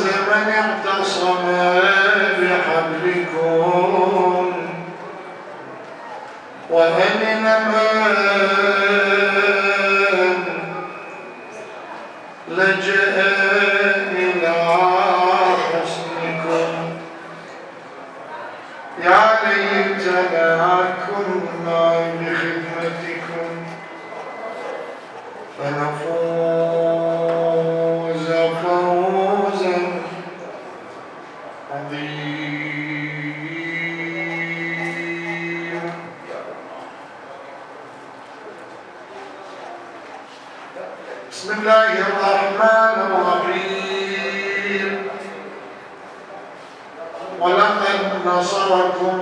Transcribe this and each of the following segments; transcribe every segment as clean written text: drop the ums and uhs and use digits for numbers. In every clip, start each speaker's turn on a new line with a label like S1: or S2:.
S1: من اعتصم بحبلكم وأمن من لجأ إلى حسنكم. يا ليتنا كنا بخدمتكم فنفوز فوزا عظيما. بسم الله الرحمن الرحيم. ولقد نصركم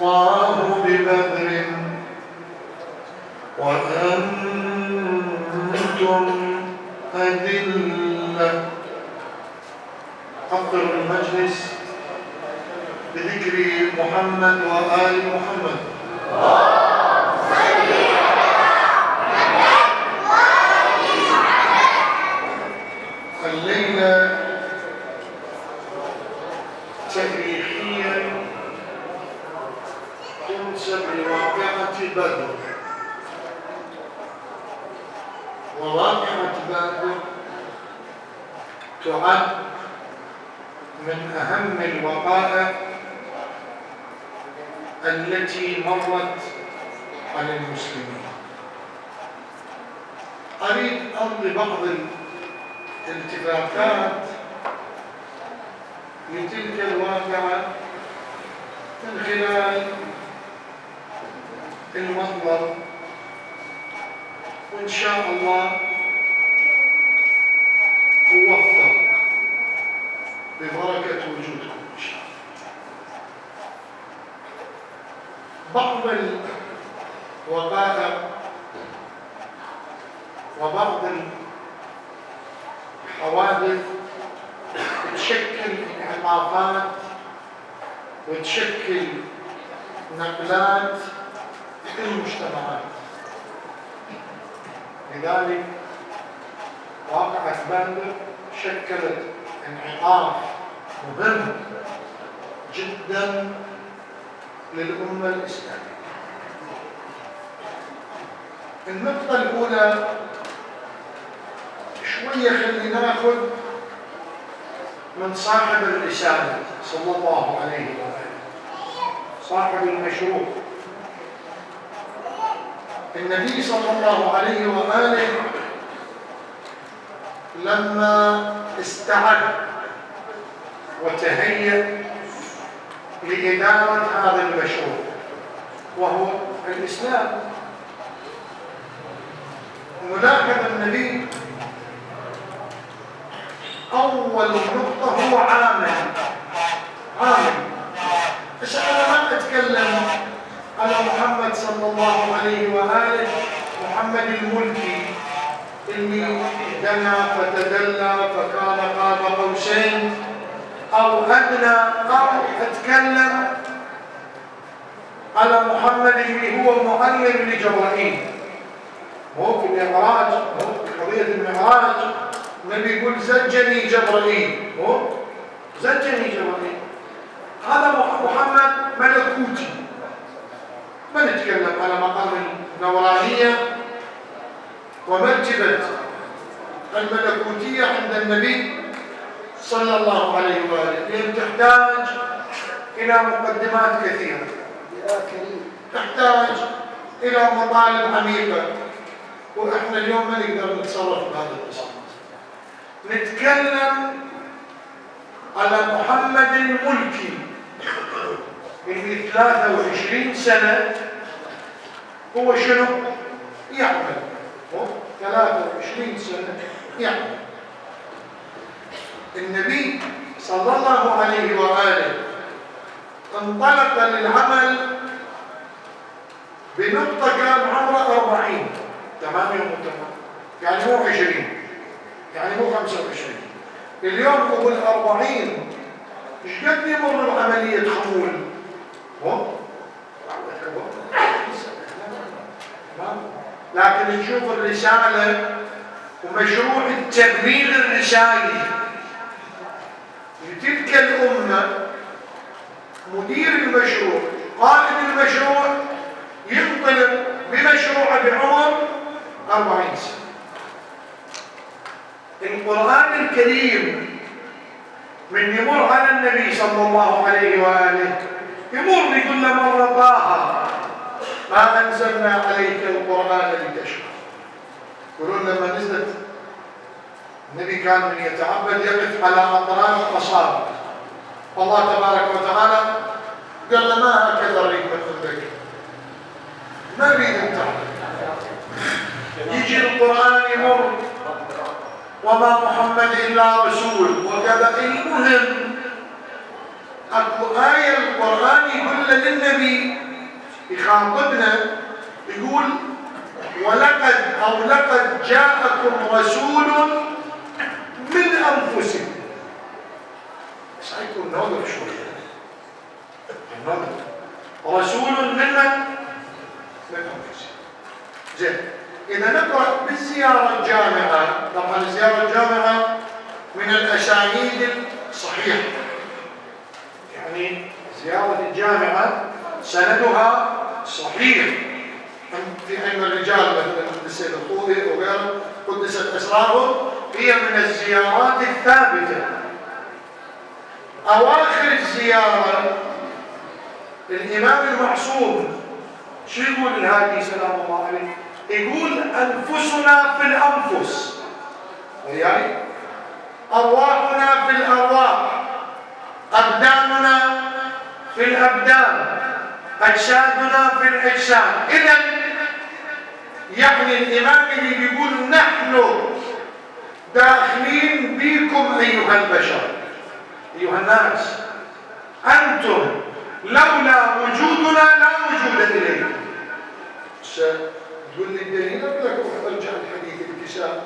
S1: الله ببدر وأنتم أذلة. أفضل المجلس بذكر محمد وآل محمد. الليلة تاريخيا تنسب لواقعة بدر، وواقعة بدر تعد من أهم الوقائع التي مرت على المسلمين. أريد أمضي بعض الالتفاتات لتلك الواقعة من خلال المنظر، وإن شاء الله أوفق ببركة وجودكم إن شاء الله. بعض الوقائع وبعض الحوادث تشكل انعطافات وتشكل نقلات في المجتمعات. لذلك واقعة بدر شكلت انعطاف مهم جدا للأمة الإسلامية. النقطة الأولى شوية خلينا ناخذ من صاحب الرسالة صلى الله عليه وآله، صاحب المشروع النبي صلى الله عليه وآله. لما استعد وتهيأ لإدارة هذا المشروع وهو الإسلام، نلاحظ النبي أول نقطة هو عامل. بس أنا ما أتكلم على محمد صلى الله عليه وآله، محمد الملكي اللي دنا فتدلى فكان قاب قوسين أو أدنى، أو أتكلم على محمد اللي هو معلم لجبرائيل. هو في المعراج، هو في قضية المعراج النبي يقول زجني جبرائيل، هو زجني جبرائيل. هذا محمد ملكوتي، ما نتكلم على مقام النورانية ومرتبة الملكوتية عند النبي صلى الله عليه وآله، لأن تحتاج إلى مقدمات كثيرة، تحتاج إلى مطالب عميقة، وإحنا اليوم ما نقدر نتصرف بهذا التصرف. نتكلم على محمد الملكي اللي 23 سنة هو شنو؟ يعمل. هو 23 سنة يعمل. النبي صلى الله عليه وآله انطلق للعمل بنقطة كان عمره 40. تمام يا تمام، يعني مو 20، يعني مو 25. اليوم هو 40 ايش قد يمر بعملية خمول؟ هو لكن نشوف الرسالة ومشروع التبليغ الرسالي قائد المشروع ينطلق بمشروعه بعمر 40 سنة. القرآن الكريم من يمر على النبي صلى الله عليه وآله يمر يقول له مرة طه ما أنزلنا عليك القرآن لتشقى. يقولون لما نزلت النبي كان من يتعبد يقف على أطراف الأصابع، الله تبارك وتعالى قال له ما هكذا أريد من عندك، ما أريد أن تعبد. يجي القرآن يمر وما محمد إلا رسول وكذا. المهم أكو آية القرآن يقول للنبي يخاطبنا يقول لقد جاءكم رسول من أنفسكم. بس هيكون نوقف شوية، رسول من أنفسكم. زين، إذا نقرأ بالزيارة الجامعة، طبعا الزيارة الجامعة من الأسانيد الصحيحة، يعني زيارة الجامعة سندها صحيح في علم الرجال مثل السيد الخوئي وغيره قدست أسراره، هي من الزيارات الثابتة. أواخر الزيارة الإمام المعصوم شو يقول الهادي سلام الله عليه؟ يقول أنفسنا في الأنفس، يعني أرواحنا في الأرواح، أبداننا في الأبدان، أجسادنا في الأجساد. إذن يعني الإمام اللي بيقول نحن داخلين بكم أيها البشر، أيها الناس، أنتم لولا وجودنا لا وجود إليكم. تقول لي الدليل؟ أقول لك روح ارجع الحديث الكتاب،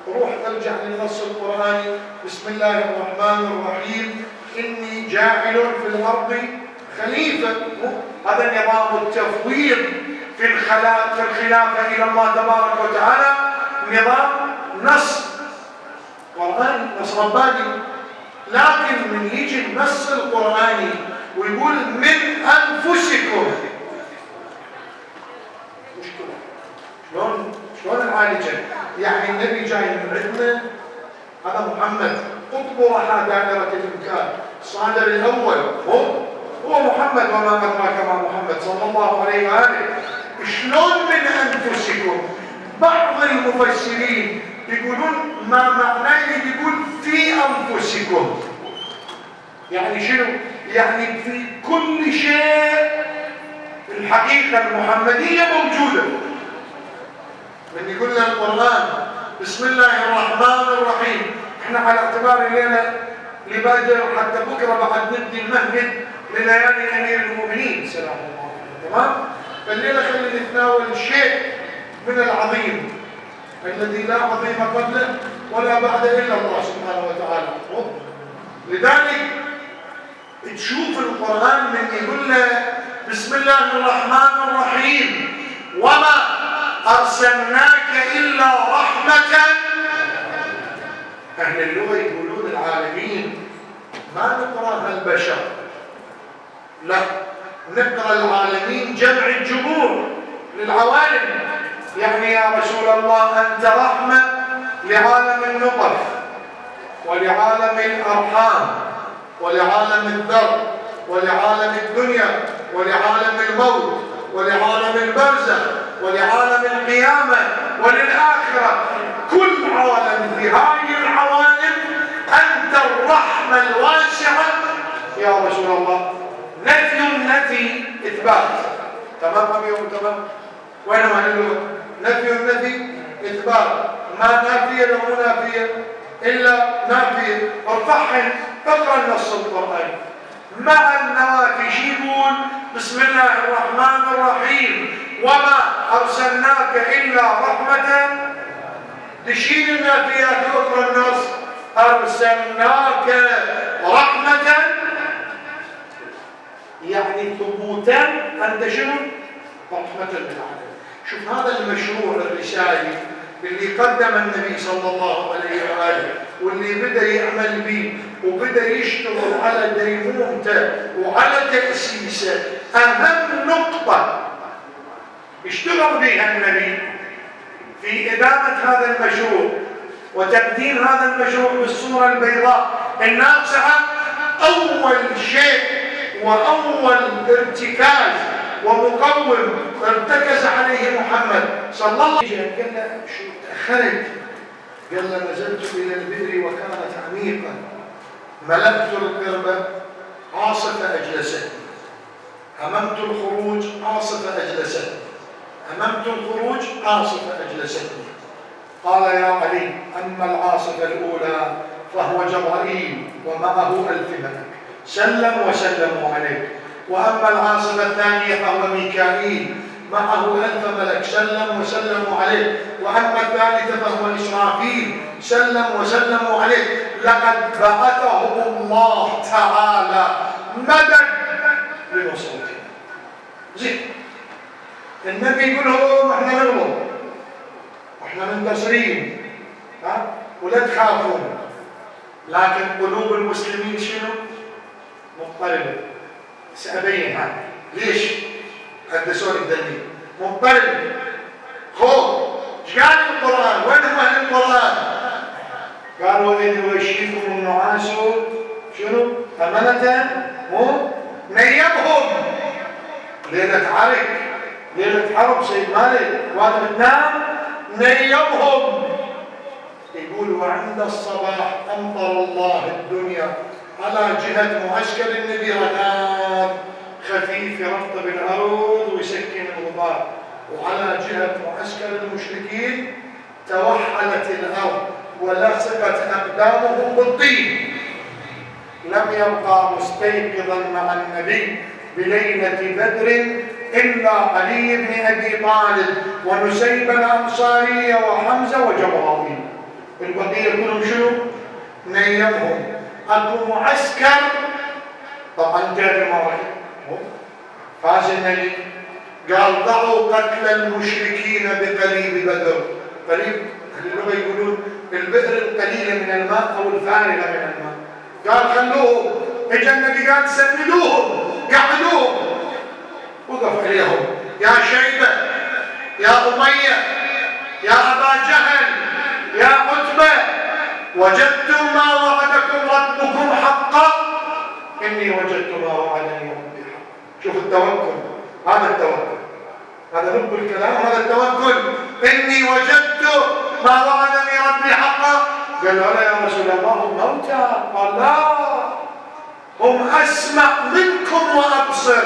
S1: روح ارجع للنص القرآني. بسم الله الرحمن الرحيم، إني جاعل في الأرض خليفة. هذا نظام التفويض في الخلافة إلى الله تبارك وتعالى، نظام نص قرآني، نص رباني. لكن من يجي النص القرآني ويقول من أنفسكم، مشكلة. شلون نعالجه؟ يعني النبي جاي من عندنا، هذا محمد قطب رحى دائرة الإمكان، الصادر الأول هو محمد، وما أدراك ما محمد صلى الله عليه وآله. شلون من أنفسكم؟ بعض المفسرين يقولون ما معناه يقول في أنفسكم، يعني شنو؟ يعني في كل شيء الحقيقة المحمدية موجودة. من يقول لنا القرآن بسم الله الرحمن الرحيم، احنا على اعتبار الليلة لبادر حتى بكرة بعد نبني المهد لليالي أمير المؤمنين سلام الله عليه، تمام؟ فالليلة خلينا نتناول شيء من العظيم الذي لا عظيم قبله ولا بعد إلا الله سبحانه وتعالى. لذلك تشوف القرآن من يقول له بسم الله الرحمن الرحيم وما أرسلناك إلا رحمة. أهل اللغة يقولون العالمين ما نقرأها البشر، لا، نقرأ العالمين جمع الجمهور للعوالم. يعني يا رسول الله أنت رحمة لعالم النطف ولعالم الأرحام ولعالم الذر ولعالم الدنيا ولعالم الموت ولعالم البرزخ ولعالم القيامة وللآخرة. كل عالم في هذه العوالم أنت الرحمة الواسعة يا رسول الله. نفي إثبات، تمام أبي تمام؟ وين ما نقول نفي إثبات، ما نافية له نافية إلا نافية. ارفعهن، اقرأ النص القرآني مع النوافي. شي يقول بسم الله الرحمن الرحيم وما أرسلناك إلا رحمة، تشيل النافيات واقرأ النص أرسلناك رحمة، يعني ثبوتا أنت شنو؟ رحمة للعالمين. شوف هذا المشروع الرسالي اللي قدم النبي صلى الله عليه وآله، واللي بدأ يعمل به وبدأ يشتغل على ديمومته وعلى تأسيسه أهم نقطة اشتغل بها النبي في إدامة هذا المشروع وتقديم هذا المشروع بالصورة البيضاء الناصعة، أول شيء وأول ارتكاز ومقوم ارتكز عليه محمد صلى الله عليه وسلم. قال له شو تأخرت؟ قال له نزلت إلى البئر وكانت عميقة، ملأت القربة عاصفة أجلستني، هممت الخروج عاصفة أجلستني، هممت الخروج عاصفة أجلستني. قال يا علي أما العاصفة الأولى فهو جبرائيل ومعه 1000 ملك سلم وسلموا عليه، وأما العاصفة الثانية فهو ميكائيل معه 1000 ملك سلم وسلموا عليه، وأما الثالثة فهو إسرافيل سلم وسلموا عليه. لقد بعثه الله تعالى مدد لنصرتنا. زين النبي يقول لهم احنا نغلط واحنا منتصرين ولا تخافون، لكن قلوب المسلمين شنو؟ مضطربة. سأبين هذا ليش؟ قدسوني الدليل. مضطرب، خوف. ايش قال القرآن؟ وين أهل القرآن؟ قالوا إذ يغشيكم النعاس شنو؟ أمنة نيمهم. ليلة عرك، ليلة حرب سيد مالك وأنا بتنام نيمهم. يقول وعند الصباح أمطر الله الدنيا على جهة معسكر النبي رذاذ خفيف يرطب الأرض ويسكن الغبار، وعلى جهة معسكر المشركين توحلت الأرض ولصقت أقدامهم بالطين. لم يبقى مستيقظا مع النبي بليلة بدر إلا علي بن أبي طالب ونسيب الأنصاري وحمزة وجبرائيل. البقية كلهم شنو؟ نيمهم. أكو معسكر طبعا جاء المواقف فاز النبي قال ضعوا قتل المشركين بقليب بدر. قليب أهل اللغة يقولون البئر القليلة من الماء أو الفارغة من الماء. قال خلوهم. اجى النبي قال سندوهم قعدوهم. وقف عليهم يا شيبة يا أمية يا أبا جهل يا عتبة وجدتم ما وعدكم ربكم حقا؟ إني وجدت ما وعدني ربي حقا. شوف التوكل، هذا التوكل، هذا لب الكلام، هذا التوكل. إني وجدت ما وعدني ربي حقا. قال لا يا رسول الله هم موتى. قال لا، هم أسمع منكم وأبصر،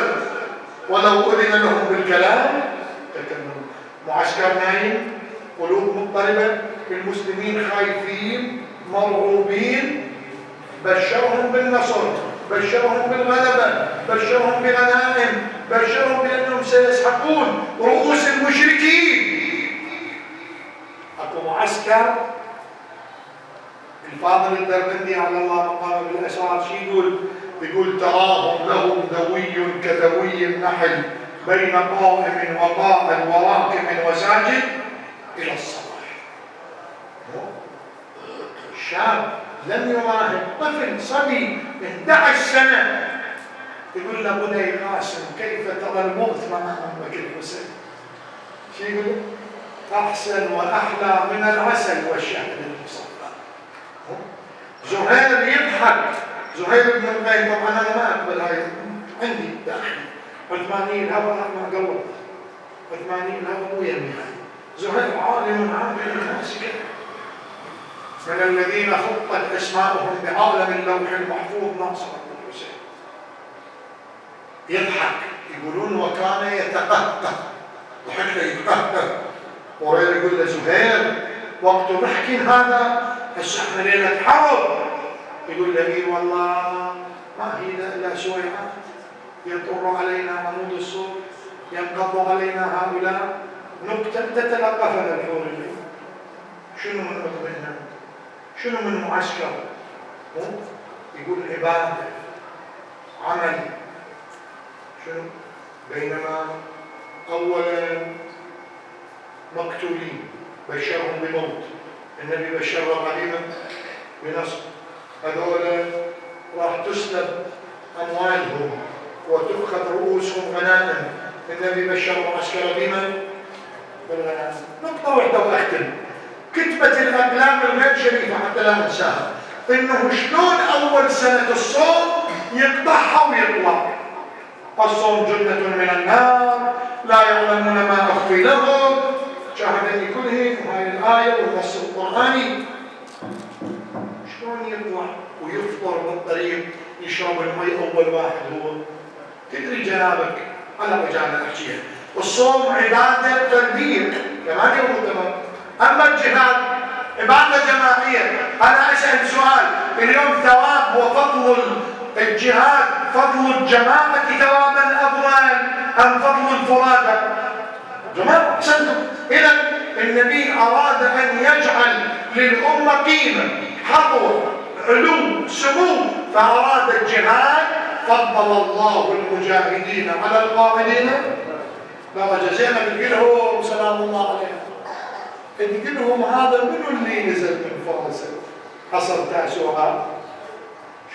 S1: ولو أذن لهم بالكلام تكلموا. معسكر نايم، قلوب مضطربة، المسلمين خايفين مرعوبين. بشرهم بالنصر، بشرهم بالغلبة، بشرهم بغنائم، بشرهم بأنهم سيسحقون رؤوس المشركين. أكو معسكر الفاضل الدربندي على الله مقام بالأسرار شي يقول؟ يقول تراهم لهم ذوي كذوي النحل بين قائم وقائم وراكع وساجد إلى الصباح. شاب لم يراهن، طفل صبي 11 سنة، يقول له بني قاسم كيف ترى الموت مع أمك الحسين؟ شو يقول؟ أحسن وأحلى من العسل والشهد المصفى. زهير يضحك، زهير بن القيم. طبعا أنا ما أقبل هاي عندي داخلي، عثماني الهوى ما قلب، عثماني الهوى مو يمي. زهير عالم عامل الناس من الذين خطت اسماءهم بعالم اللوح المحفوظ ناصر بن الحسين. يضحك، يقولون وكان يتقهقه، ضحك يتقهقه. ورير يقول له زهير وقت نحكي هذا هسه احنا ليله حرب. يقول له اي والله ما هي الا سويعات يطر علينا عمود الصور ينقض علينا هؤلاء نقتل تتلقفنا الحور اليوم. شنو من اطمئنان؟ شنو من معسكر؟ يقول عبادة عمل. شنو؟ بينما أولا مقتولين بشرهم بموت، النبي بشر قديما بنصر. هذولا راح تسلب أموالهم وتؤخذ رؤوسهم غنائم. النبي بشر معسكر بمن؟ بالغنائم. نقطة واحدة وأختم. كتبت الأقلام الغير شريفة حتى لا أنساها، إنه شلون أول سنة الصوم يقطعها ويطلع. الصوم جنة من النار لا يعلمون ما أخفي لهم. شاهدني كلهم هاي الآية والنص القرآني. شلون يطلع ويفطر بالطريق يشرب المي أول واحد هو؟ تدري جنابك على مجال أحكيها. الصوم عبادة فردية كمان يوم تمام. أما الجهاد عبادة جماعية. أنا أسأل سؤال، اليوم ثواب وفضل الجهاد فضل الجماعة ثوابا أفضل أم فضل الفرادى؟ جماعة أحسنتم. إذا النبي أراد أن يجعل للأمة قيمة، حظوة، علو، سمو، فأراد الجهاد. فضل الله المجاهدين على القاعدين درجة. زينب تقول لهم سلام الله عليهم، تقول لهم هذا منو اللي نزل من فرنسا حصل تاسوها؟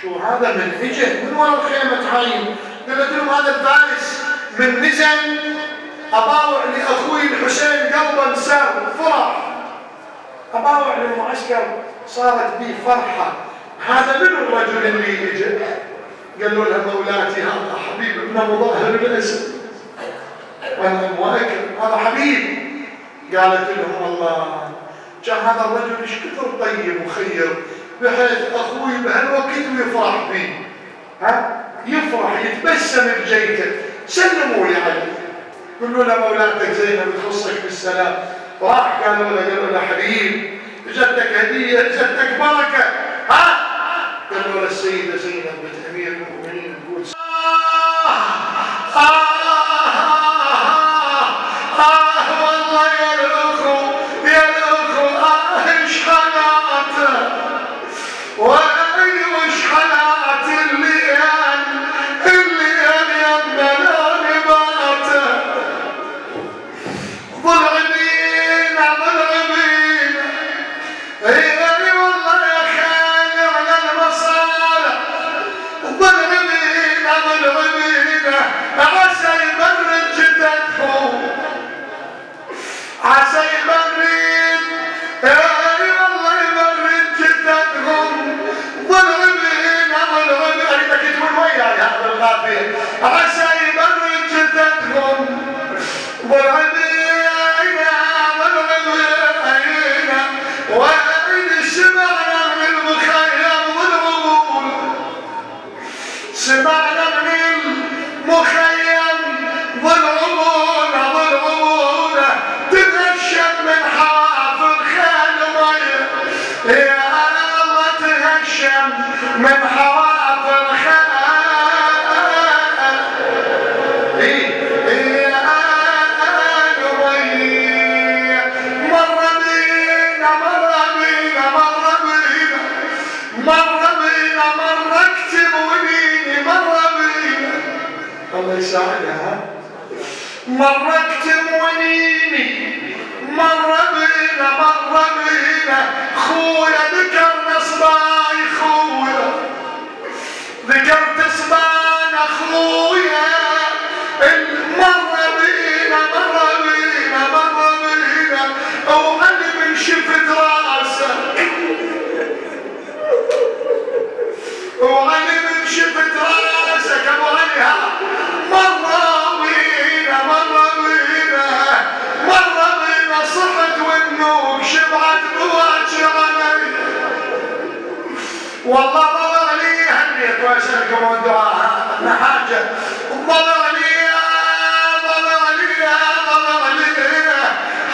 S1: شو هذا من اجى من ورا الخيمة عين؟ قلت لهم هذا الفارس من نزل أباوع لأخوي الحسين قلبا سار فرح، أباوع للمعسكر صارت بي فرحة. هذا منو الرجل اللي اجى؟ قالوا لها مولاتي هذا حبيب ابن مظاهر الاسد وانا مؤكد هذا حبيب. قالت لهم الله كان هذا الرجل ايش كثر طيب وخير بحيث اخوي بهالوقت ويفرح بي، يفرح يتبسم بجيته. سلموا لي عليه، قلوا له مولاتك زينب تخصك بالسلام. راح قالوا له حبيب جدك هديه جدك بركه. قالوا له السيده زينب بنت امير المؤمنين تقول والله يا الاخو ايش حالاته وايش حالات الليل يمنا نباته. ضلعبين اي والله يا خالي على المصالح. ضلعبين عسى يبرد جدتهم، عسى يبرد اي والله يبرد جدتهم. ضلعبين اريدك تقول وياي هذا الغافل. عسى يبرد جدتهم. ضلعبين وإن سمعنا من المخيم والغمول، سمعنا من المخيم والغمول تغشم من حافظ خيل مية. يا الله تغشم من حافظ خيل مرة اكتب ونيني مرة بينا. الله يساعدها. مرة اكتب ونيني مرة بينا خويا ذكرنا صباي خويا ذكرت صبان اخويا. مرة بينا وانا من شفت راسك وعلي من شفت راسك ابو علي. مرة بينا صحت والنوم شبعت بواجر علي. والله ضل لي هنيت واسالكم الدعاء انا حاجه. ضل لي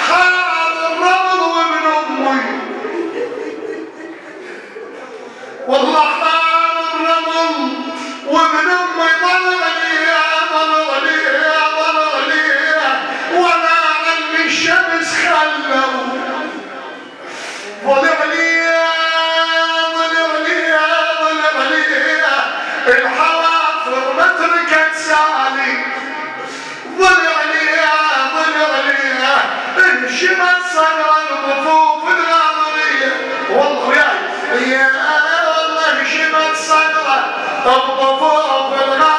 S1: حال الرمل وابن امي. والله حال الرمل وابن امي ضل لي وانا علي الشمس خلوا. ضل لي الحوافر ما تركت سالي. ضل لي انشمت صدر الضفوف الغامريه. والله يا والله انشمت صدر الضفوف الغامريه.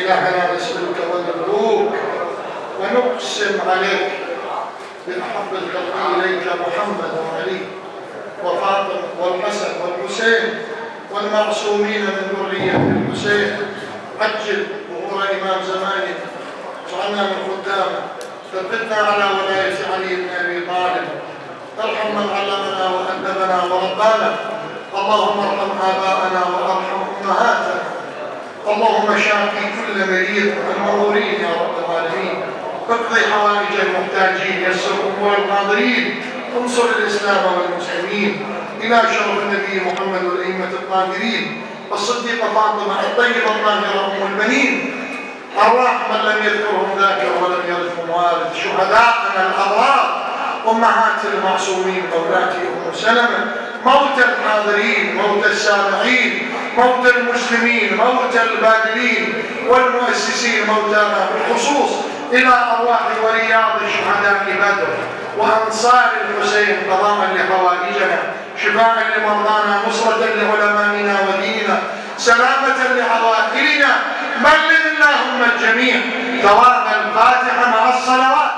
S1: إلهنا نسألك وندعوك ونقسم عليك بأحب الخلق إليك محمد وعلي وفاطمة والحسن والحسين والمعصومين من ذرية الحسين. عجل ظهور إمام زماننا واجعلنا من خدامه. ثبتنا على ولاية علي بن أبي طالب. ارحم من علمنا وأدبنا وربانا. اللهم ارحم آباءنا وارحم أمهاتنا. اللهم شافي كل مريض المغرورين يا رب العالمين. اقضي حوائج المحتاجين. يسر أمور القادرين. انصر الإسلام والمسلمين. إلى شرف النبي محمد والأئمة الطاهرين والصديقة فاطمة الطيبة الطاهرة أم البنين. أرواح من لم يذكرهم ذاكر ولم يرثهم وارث. شهداءنا الأبرار أمهات المعصومين مولاتي أم سلمة. موتى الحاضرين موتى السامعين موتى المسلمين موتى البادلين والمؤسسين موتانا بالخصوص. إلى أرواح ورياض شهداء بدر وأنصار الحسين قضاء لحوائجنا شفاء لمرضانا نصرة لعلمائنا وديننا سلامة لعوائلنا. بلغ اللهم الجميع ثواب الفاتحة مع الصلوات.